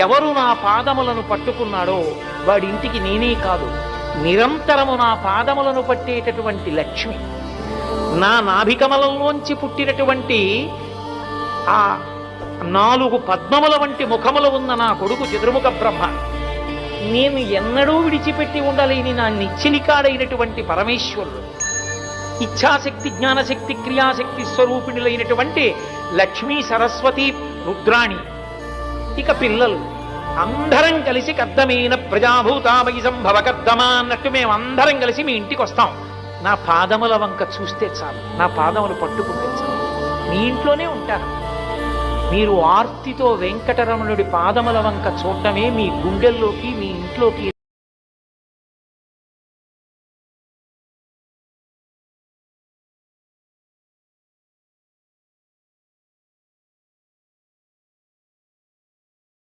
ఎవరు నా పాదములను పట్టుకున్నాడో వాడింటికి నేనే కాదు, నిరంతరము నా పాదములను పట్టేటటువంటి లక్ష్మి, నా నాభికమలంలోంచి పుట్టినటువంటి ఆ 4 పద్మముల వంటి ముఖములు ఉన్న నా కొడుకు చతుర్ముఖ బ్రహ్మ, నేను ఎన్నడూ విడిచిపెట్టి ఉండలేని నా నిశ్చలికాడైనటువంటి పరమేశ్వరుడు, ఇచ్ఛాశక్తి జ్ఞానశక్తి క్రియాశక్తి స్వరూపిణులైనటువంటి లక్ష్మీ సరస్వతి రుద్రాణి. ఇక పిల్లలు అందరం కలిసి కద్దమైన ప్రజాభూతామయి సంభవ కద్దమా అన్నట్టు మేమందరం కలిసి మీ ఇంటికి వస్తాం. నా పాదముల వంక చూస్తే చాలు, నా పాదములు పట్టుకుంటే చాలు, మీ ఇంట్లోనే ఉంటాను. మీరు ఆర్తితో వెంకటరమణుడి పాదముల వంక చూడటమే మీ గుండెల్లోకి మీ ఇంట్లోకి